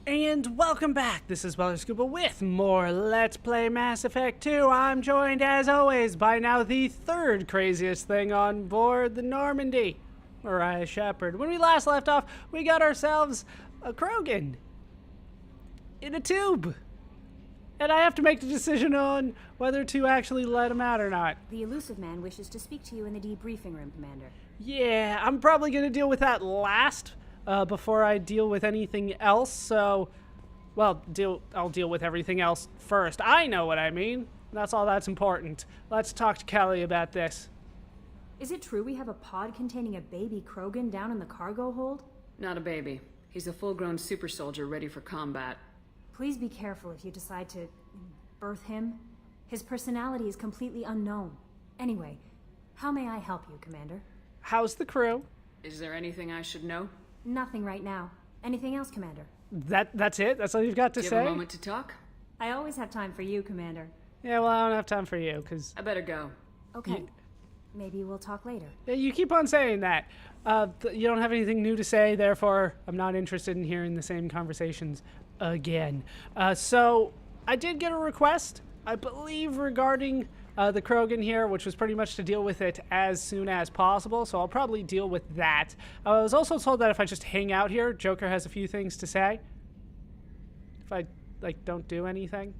And welcome back. This is Weller Scuba with more Let's Play Mass Effect 2. I'm joined, as always, by now the third craziest thing on board, the Normandy, Mariah Shepard. When we last left off, we got ourselves a Krogan in a tube. And I have to make the decision on whether to actually let him out or not. The elusive man wishes to speak to you in the debriefing room, Commander. Yeah, I'm probably going to deal with that last. Before I deal with anything else, so, well, I'll deal with everything else first. I know what I mean. That's all that's important. Let's talk to Kelly about this. Is it true we have a pod containing a baby Krogan down in the cargo hold? Not a baby. He's a full-grown super soldier ready for combat. Please be careful if you decide to birth him. His personality is completely unknown. Anyway, how may I help you, Commander? How's the crew? Is there anything I should know? Nothing right now. Anything else, Commander? That's it? That's all you've got to say? Do you have a moment to talk? I always have time for you, Commander. Yeah, well, I don't have time for you, because... I better go. Okay. Maybe we'll talk later. You keep on saying that. You don't have anything new to say, therefore I'm not interested in hearing the same conversations again. So, I did get a request, I believe, regarding the Krogan here, which was pretty much to deal with it as soon as possible, so I'll probably deal with that. I was also told that if I just hang out here, Joker has a few things to say. If I, don't do anything.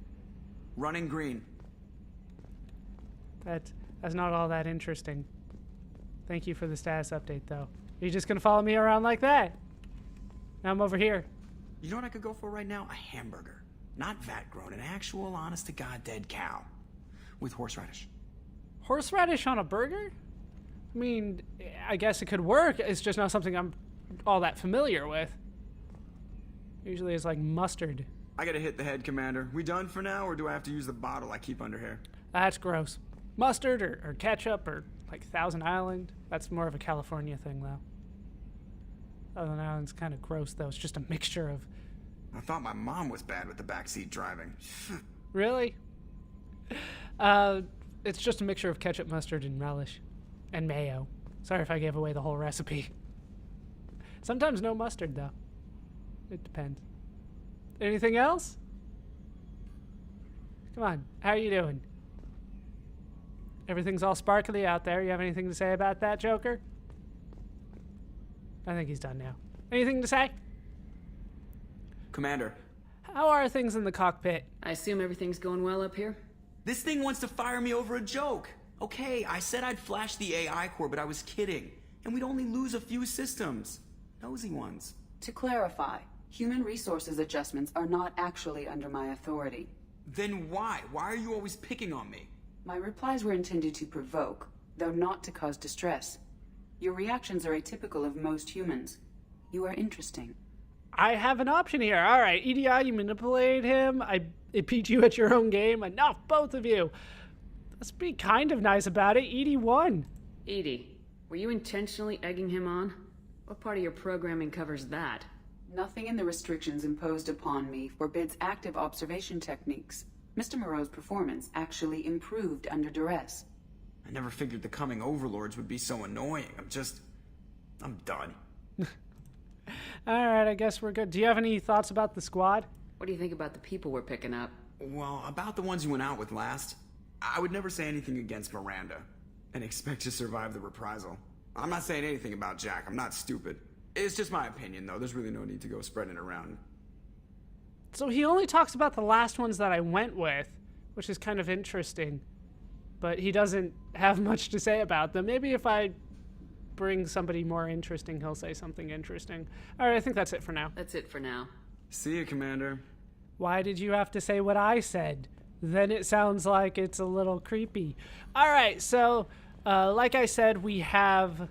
Running green. That's not all that interesting. Thank you for the status update, though. Are you just gonna follow me around like that? Now I'm over here. You know what I could go for right now? A hamburger. Not vat-grown, an actual, honest-to-God dead cow. With horseradish. Horseradish on a burger? I mean, I guess it could work. It's just not something I'm all that familiar with. Usually it's like mustard. I gotta hit the head, Commander. We done for now, or do I have to use the bottle I keep under here? That's gross. Mustard or ketchup or like Thousand Island. That's more of a California thing, though. Thousand Island's kind of gross, though. It's just a mixture of... I thought my mom was bad with the backseat driving. Really? It's just a mixture of ketchup, mustard, and relish. And mayo. Sorry if I gave away the whole recipe. Sometimes no mustard, though. It depends. Anything else? Come on, how are you doing? Everything's all sparkly out there. You have anything to say about that, Joker? I think he's done now. Anything to say? Commander. How are things in the cockpit? I assume everything's going well up here? This thing wants to fire me over a joke. Okay, I said I'd flash the AI core, but I was kidding. And we'd only lose a few systems. Nosy ones. To clarify, human resources adjustments are not actually under my authority. Then why? Why are you always picking on me? My replies were intended to provoke, though not to cause distress. Your reactions are atypical of most humans. You are interesting. I have an option here. All right, EDI, you manipulate him. It beat you at your own game. Enough, both of you. Let's be kind of nice about it. EDI won. Edie, were you intentionally egging him on? What part of your programming covers that? Nothing in the restrictions imposed upon me forbids active observation techniques. Mr. Moreau's performance actually improved under duress. I never figured the coming overlords would be so annoying. I'm done. All right, I guess we're good. Do you have any thoughts about the squad? What do you think about the people we're picking up? Well, about the ones you went out with last, I would never say anything against Miranda and expect to survive the reprisal. I'm not saying anything about Jack. I'm not stupid. It's just my opinion, though. There's really no need to go spreading it around. So he only talks about the last ones that I went with, which is kind of interesting. But he doesn't have much to say about them. Maybe if I bring somebody more interesting, he'll say something interesting. All right, I think that's it for now. That's it for now. See you, Commander. Why did you have to say what I said? Then it sounds like it's a little creepy. All right, so like I said, we have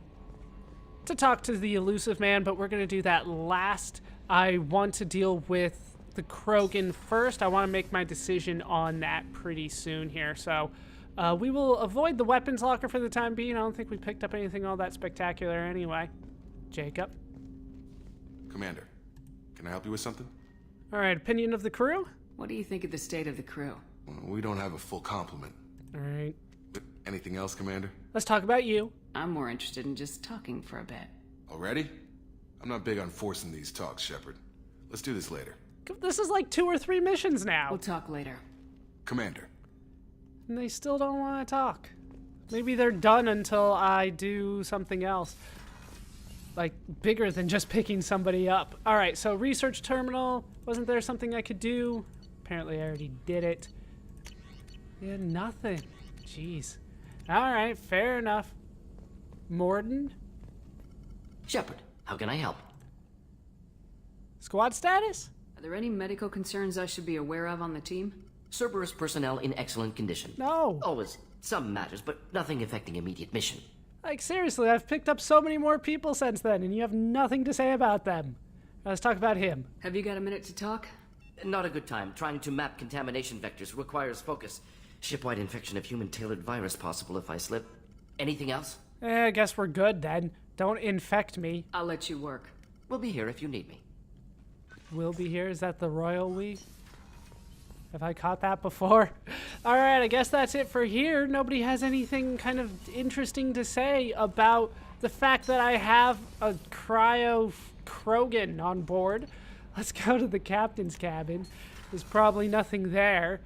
to talk to the elusive man, but we're going to do that last. I want to deal with the Krogan first. I want to make my decision on that pretty soon here, so... we will avoid the weapons locker for the time being. I don't think we picked up anything all that spectacular anyway. Jacob? Commander, can I help you with something? All right, opinion of the crew? What do you think of the state of the crew? Well, we don't have a full complement. All right. But anything else, Commander? Let's talk about you. I'm more interested in just talking for a bit. Already? I'm not big on forcing these talks, Shepard. Let's do this later. This is like 2 or 3 missions now. We'll talk later. Commander. And they still don't want to talk. Maybe they're done until I do something else. Like, bigger than just picking somebody up. Alright, so research terminal. Wasn't there something I could do? Apparently I already did it. Yeah, nothing. Jeez. Alright, fair enough. Morden? Shepard, how can I help? Squad status? Are there any medical concerns I should be aware of on the team? Cerberus personnel in excellent condition. No. Always some matters, but nothing affecting immediate mission. Like, seriously, I've picked up so many more people since then, and you have nothing to say about them. Let's talk about him. Have you got a minute to talk? Not a good time. Trying to map contamination vectors requires focus. Shipwide infection of human-tailored virus possible if I slip. Anything else? I guess we're good then. Don't infect me. I'll let you work. We'll be here if you need me. Will be here? Is that the royal we? Have I caught that before? Alright, I guess that's it for here. Nobody has anything kind of interesting to say about the fact that I have a cryo Krogan on board. Let's go to the captain's cabin. There's probably nothing there.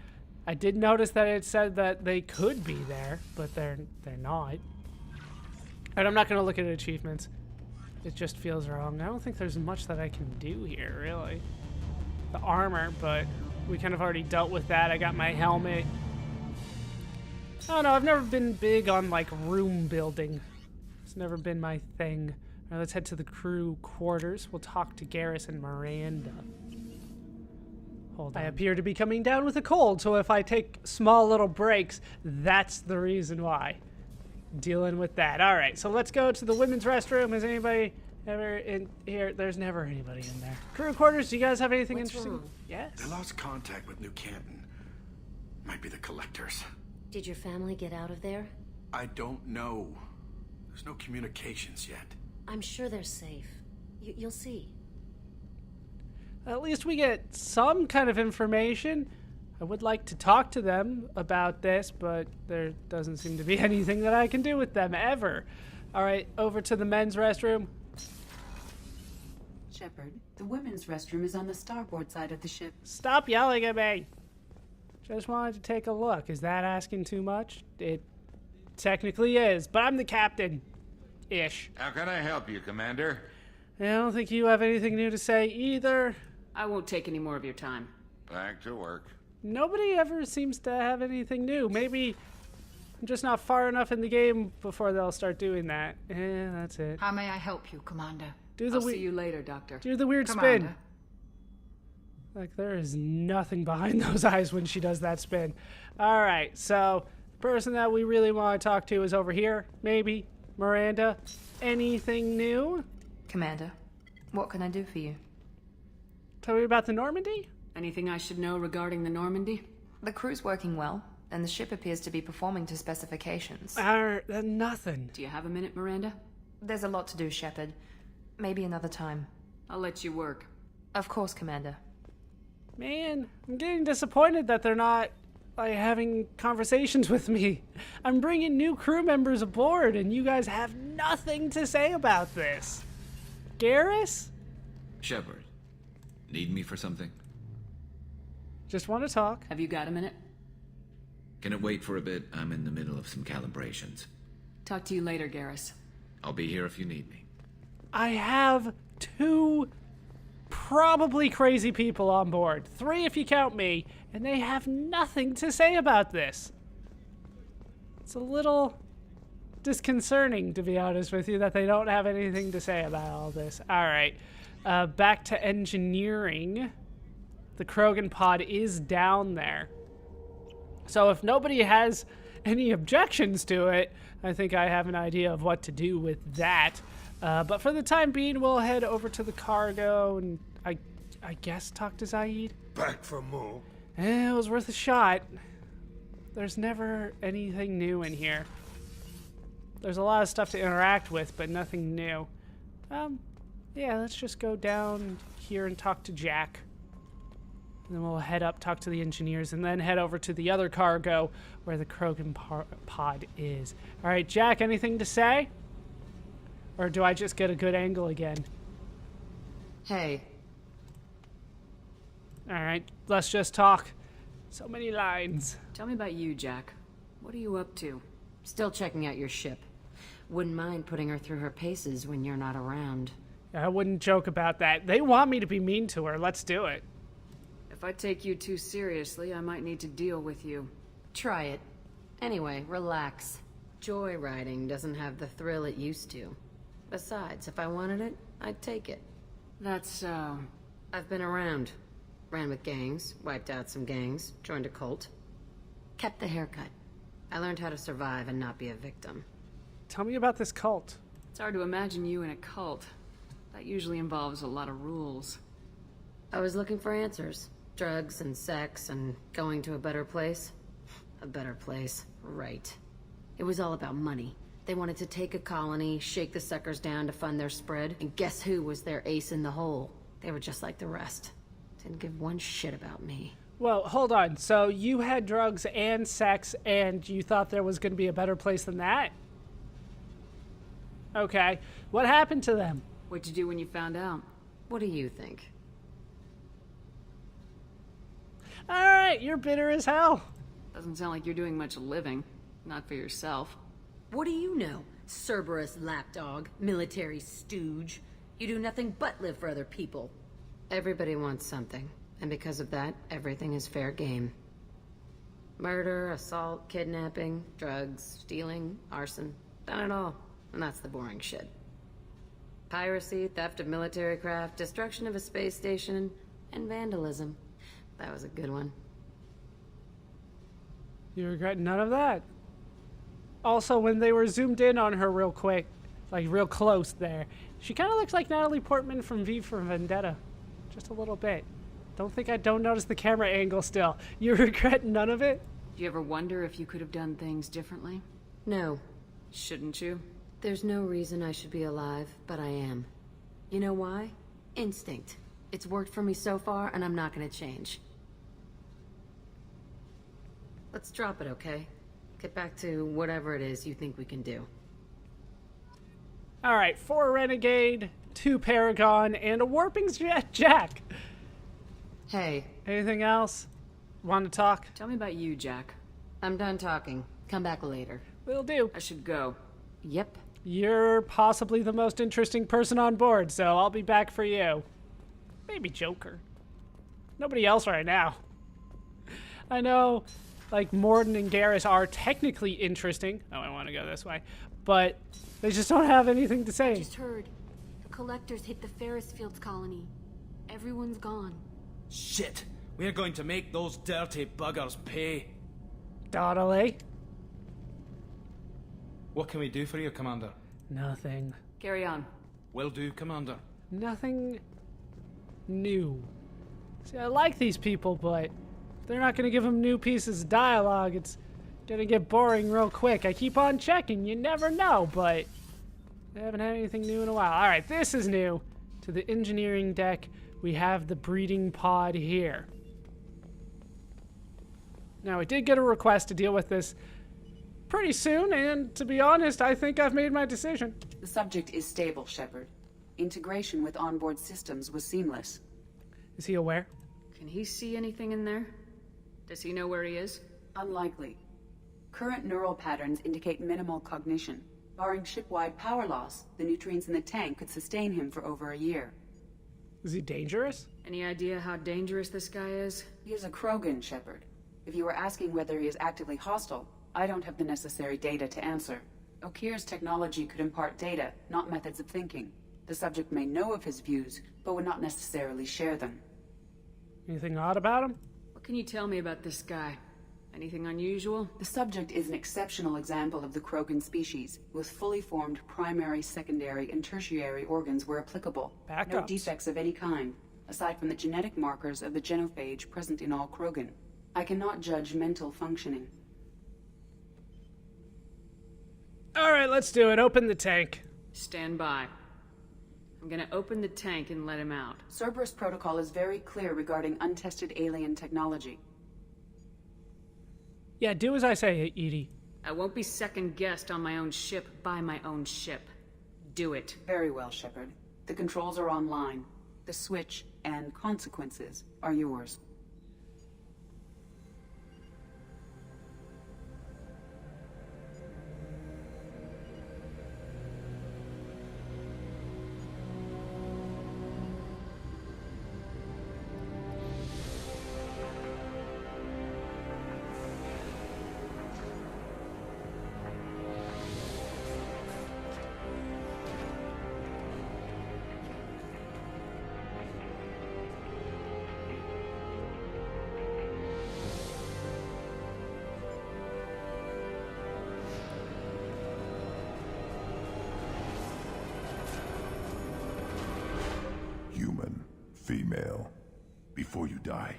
I did notice that it said that they could be there, but they're not. And I'm not going to look at achievements. It just feels wrong. I don't think there's much that I can do here, really. The armor, but we kind of already dealt with that. I got my helmet. I don't know, I've never been big on, like, room building. It's never been my thing. All right, let's head to the crew quarters. We'll talk to Garrus and Miranda. Hold on. I appear to be coming down with a cold, so if I take small little breaks, that's the reason why. Dealing with that. All right, so let's go to the women's restroom. Is anybody ever in here? There's never anybody in there. Crew quarters, do you guys have anything interesting? wrong? Yes. They lost contact with New Canton. Might be the collectors. Did your family get out of there? I don't know. There's no communications yet. I'm sure they're safe. You'll see. At least we get some kind of information. I would like to talk to them about this, but there doesn't seem to be anything that I can do with them ever. All right, over to the men's restroom. Shepard, the women's restroom is on the starboard side of the ship. Stop yelling at me. Just wanted to take a look. Is that asking too much? It technically is, but I'm the captain. Ish. How can I help you, Commander? I don't think you have anything new to say either. I won't take any more of your time. Back to work. Nobody ever seems to have anything new. Maybe I'm just not far enough in the game before they'll start doing that. That's it. How may I help you, Commander? Do the I'll see you later, Doctor. do the weird spin. Commander. Like, there is nothing behind those eyes when she does that spin. All right, so the person that we really want to talk to is over here. Maybe. Miranda. Anything new? Commander, what can I do for you? Tell me about the Normandy? Anything I should know regarding the Normandy? The crew's working well, and the ship appears to be performing to specifications. Nothing. Do you have a minute, Miranda? There's a lot to do, Shepard. Maybe another time. I'll let you work. Of course, Commander. Man, I'm getting disappointed that they're not, like, having conversations with me. I'm bringing new crew members aboard, and you guys have nothing to say about this. Garrus? Shepard, need me for something? Just want to talk. Have you got a minute? Can it wait for a bit? I'm in the middle of some calibrations. Talk to you later, Garrus. I'll be here if you need me. I have 2 probably crazy people on board. 3 if you count me, and they have nothing to say about this. It's a little disconcerting, to be honest with you, that they don't have anything to say about all this. All right, back to engineering. The Krogan pod is down there. So if nobody has any objections to it, I think I have an idea of what to do with that. But for the time being, we'll head over to the cargo and I guess talk to Zaid. Back from Mo. It was worth a shot. There's never anything new in here. There's a lot of stuff to interact with, but nothing new. Yeah, let's just go down here and talk to Jack. And then we'll head up, talk to the engineers, and then head over to the other cargo where the Krogan pod is. All right, Jack, anything to say? Or do I just get a good angle again? Hey. Alright, let's just talk. So many lines. Tell me about you, Jack. What are you up to? Still checking out your ship. Wouldn't mind putting her through her paces when you're not around. I wouldn't joke about that. They want me to be mean to her. Let's do it. If I take you too seriously, I might need to deal with you. Try it. Anyway, relax. Joyriding doesn't have the thrill it used to. Besides, if I wanted it, I'd take it. That's so... I've been around. Ran with gangs, wiped out some gangs, joined a cult. Kept the haircut. I learned how to survive and not be a victim. Tell me about this cult. It's hard to imagine you in a cult. That usually involves a lot of rules. I was looking for answers. Drugs and sex and going to a better place. A better place, right. It was all about money. They wanted to take a colony, shake the suckers down to fund their spread, and guess who was their ace in the hole? They were just like the rest. Didn't give one shit about me. Well, hold on. So you had drugs and sex, and you thought there was going to be a better place than that? Okay. What happened to them? What'd you do when you found out? What do you think? Alright, you're bitter as hell. Doesn't sound like you're doing much living. Not for yourself. What do you know? Cerberus lapdog, military stooge. You do nothing but live for other people. Everybody wants something, and because of that, everything is fair game. Murder, assault, kidnapping, drugs, stealing, arson. Done it all. And that's the boring shit. Piracy, theft of military craft, destruction of a space station, and vandalism. That was a good one. You regret none of that. Also, when they were zoomed in on her real quick, like real close there, she kind of looks like Natalie Portman from V for Vendetta. Just a little bit. Don't think I don't notice the camera angle still. You regret none of it? Do you ever wonder if you could have done things differently? No. Shouldn't you? There's no reason I should be alive, but I am. You know why? Instinct. It's worked for me so far, and I'm not gonna change. Let's drop it, okay? Get back to whatever it is you think we can do. Alright, 4 Renegade, 2 Paragon, and a Warping Jack. Hey. Anything else? Want to talk? Tell me about you, Jack. I'm done talking. Come back later. Will do. I should go. Yep. You're possibly the most interesting person on board, so I'll be back for you. Maybe Joker. Nobody else right now. I know, like, Morden and Garrus are technically interesting. Oh, I want to go this way. But they just don't have anything to say. I just heard. The collectors hit the Ferris Fields colony. Everyone's gone. Shit! We're going to make those dirty buggers pay. Donnelly. What can we do for you, Commander? Nothing. Carry on. Will do, Commander. Nothing new. See, I like these people, but they're not going to give them new pieces of dialogue. It's going to get boring real quick. I keep on checking. You never know, but they haven't had anything new in a while. All right, this is new. To the engineering deck, we have the breeding pod here. Now, I did get a request to deal with this pretty soon, and to be honest, I think I've made my decision. The subject is stable, Shepard. Integration with onboard systems was seamless. Is he aware? Can he see anything in there? Does he know where he is? Unlikely. Current neural patterns indicate minimal cognition. Barring ship-wide power loss, the nutrients in the tank could sustain him for over a year. Is he dangerous? Any idea how dangerous this guy is? He is a Krogan, Shepard. If you were asking whether he is actively hostile, I don't have the necessary data to answer. Okir's technology could impart data, not methods of thinking. The subject may know of his views, but would not necessarily share them. Anything odd about him? What can you tell me about this guy? Anything unusual? The subject is an exceptional example of the Krogan species, with fully formed primary, secondary, and tertiary organs where applicable. Backups. No defects of any kind, aside from the genetic markers of the genophage present in all Krogan. I cannot judge mental functioning. Alright, let's do it. Open the tank. Stand by. I'm gonna open the tank and let him out. Cerberus protocol is very clear regarding untested alien technology. Yeah, do as I say, Edie. I won't be second-guessed on my own ship by my own ship. Do it. Very well, Shepard. The controls are online. The switch and consequences are yours. Human, female. Before you die,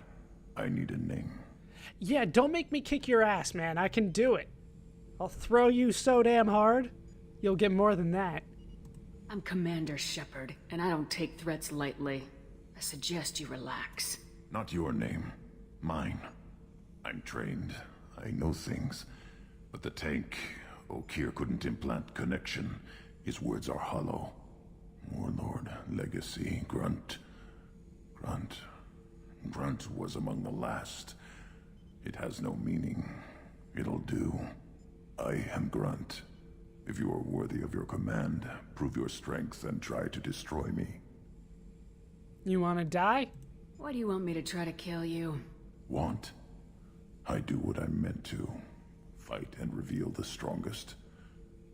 I need a name. Yeah, don't make me kick your ass, man. I can do it. I'll throw you so damn hard, you'll get more than that. I'm Commander Shepard, and I don't take threats lightly. I suggest you relax. Not your name. Mine. I'm trained. I know things. But the tank, Okeer couldn't implant connection. His words are hollow. Warlord, Legacy, Grunt. Grunt was among the last. It has no meaning. It'll do. I am Grunt. If you are worthy of your command, prove your strength and try to destroy me. You want to die? Why do you want me to try to kill you? Want? I do what I'm meant to. Fight and reveal the strongest.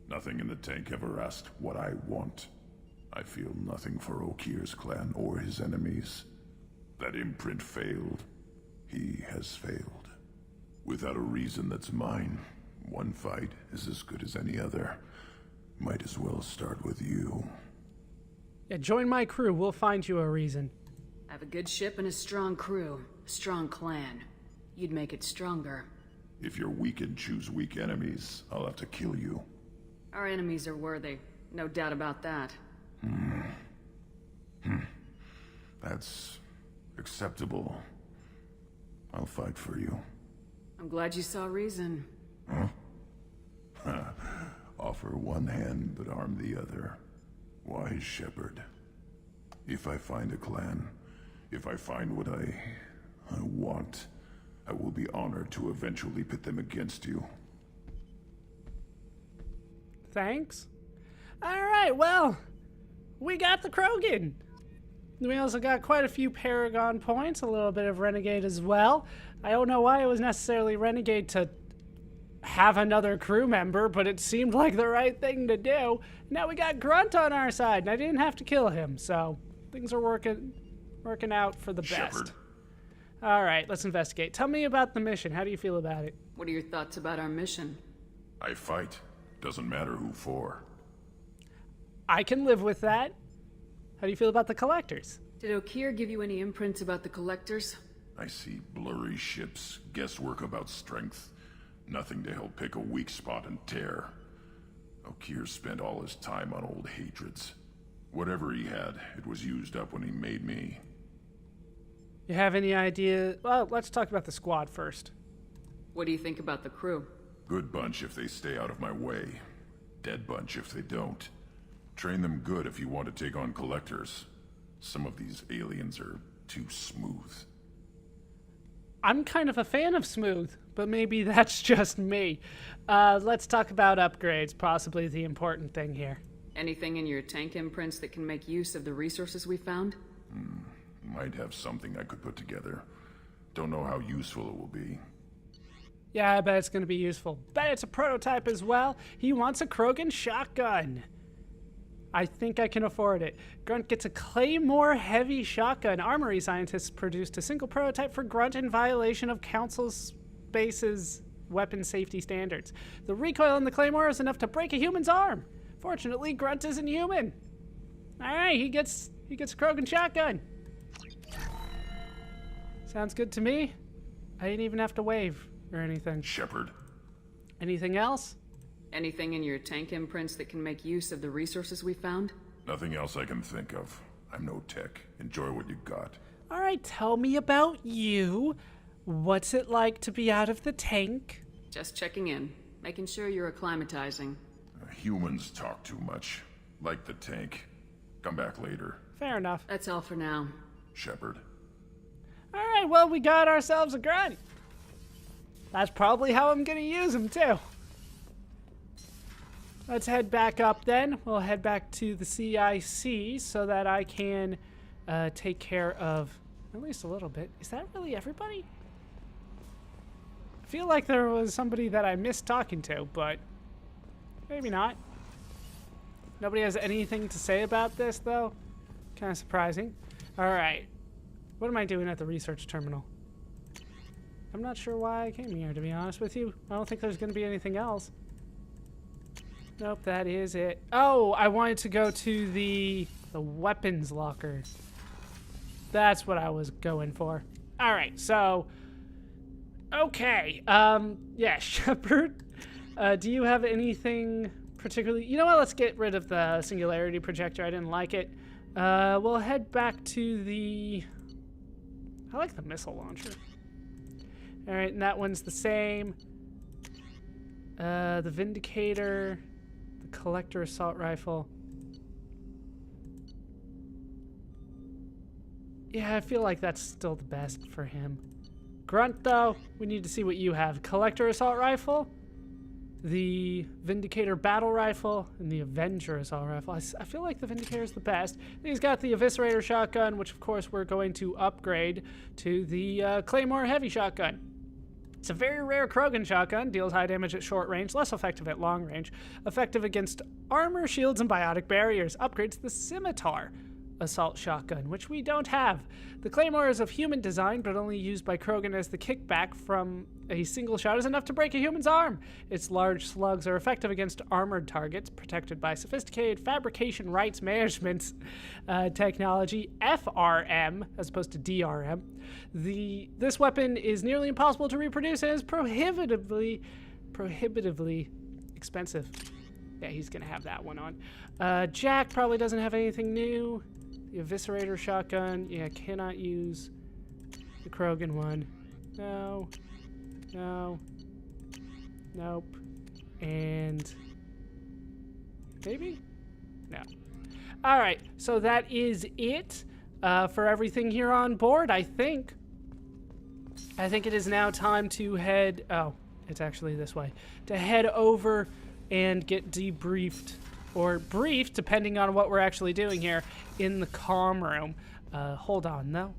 Nothing in the tank ever asked what I want. I feel nothing for Okeer's clan or his enemies. That imprint failed. He has failed. Without a reason that's mine, one fight is as good as any other. Might as well start with you. Yeah, join my crew. We'll find you a reason. I have a good ship and a strong crew. A strong clan. You'd make it stronger. If you're weak and choose weak enemies, I'll have to kill you. Our enemies are worthy. No doubt about that. That's acceptable. I'll fight for you. I'm glad you saw reason. Huh? Offer one hand, but arm the other. Wise Shepard. If I find a clan, if I find what I want, I will be honored to eventually pit them against you. Thanks. Alright, well, we got the Krogan. We also got quite a few Paragon points, a little bit of Renegade as well. I don't know why it was necessarily Renegade to have another crew member, but it seemed like the right thing to do. Now we got Grunt on our side, and I didn't have to kill him, so things are working out for the best. Shepard. All right, let's investigate. Tell me about the mission. How do you feel about it? What are your thoughts about our mission? I fight. Doesn't matter who for. I can live with that. How do you feel about the Collectors? Did Okeer give you any imprints about the Collectors? I see blurry ships, guesswork about strength. Nothing to help pick a weak spot and tear. Okeer spent all his time on old hatreds. Whatever he had, it was used up when he made me. You have any idea? Well, let's talk about the squad first. What do you think about the crew? Good bunch if they stay out of my way. Dead bunch if they don't. Train them good if you want to take on Collectors. Some of these aliens are too smooth. I'm kind of a fan of smooth, but maybe that's just me. Let's talk about upgrades, possibly the important thing here. Anything in your tank imprints that can make use of the resources we found? Might have something I could put together. Don't know how useful it will be. Yeah, I bet it's going to be useful. Bet it's a prototype as well. He wants a Krogan shotgun. I think I can afford it. Grunt gets a Claymore heavy shotgun. Armory scientists produced a single prototype for Grunt in violation of Council Space's weapon safety standards. The recoil in the Claymore is enough to break a human's arm. Fortunately, Grunt isn't human. All right, he gets a Krogan shotgun. Sounds good to me. I didn't even have to wave or anything. Shepard. Anything else? Anything in your tank imprints that can make use of the resources we found? Nothing else I can think of. I'm no tech. Enjoy what you got. All right, tell me about you. What's it like to be out of the tank? Just checking in, making sure you're acclimatizing. Humans talk too much. Like the tank. Come back later. Fair enough. That's all for now. Shepard. All right, well, we got ourselves a grunt. That's probably how I'm going to use him, too. Let's head back up then. We'll head back to the CIC so that I can take care of at least a little bit. Is that really everybody? I feel like there was somebody that I missed talking to, but maybe not. Nobody has anything to say about this, though. Kind of surprising. All right. What am I doing at the research terminal? I'm not sure why I came here, to be honest with you. I don't think there's going to be anything else. Nope, that is it. Oh, I wanted to go to the weapons locker. That's what I was going for. All right, so... Okay. Yeah, Shepard, do you have anything particularly... You know what? Let's get rid of the singularity projector. I didn't like it. We'll head back to the... I like the missile launcher. All right, and that one's the same. The Vindicator, the Collector Assault Rifle. Yeah, I feel like that's still the best for him. Grunt, though, we need to see what you have. Collector Assault Rifle, the Vindicator Battle Rifle, and the Avenger Assault Rifle. I feel like the Vindicator is the best. And he's got the Eviscerator Shotgun, which, of course, we're going to upgrade to the Claymore Heavy Shotgun. It's a very rare Krogan shotgun, deals high damage at short range, less effective at long range, effective against armor, shields, and biotic barriers. Upgrades the Scimitar Assault Shotgun, which we don't have. The Claymore is of human design, but only used by Krogan, as the kickback from a single shot is enough to break a human's arm. Its large slugs are effective against armored targets, protected by sophisticated fabrication rights management technology, FRM, as opposed to DRM. This weapon is nearly impossible to reproduce and is prohibitively expensive. Yeah, he's gonna have that one on. Jack probably doesn't have anything new. The Eviscerator Shotgun, yeah, cannot use the Krogan one. No. No. Nope. And maybe? No. All right, so that is it for everything here on board, I think. I think it is now time to head, oh, it's actually this way, to head over and get debriefed, or briefed, depending on what we're actually doing here, in the comm room. Hold on, though.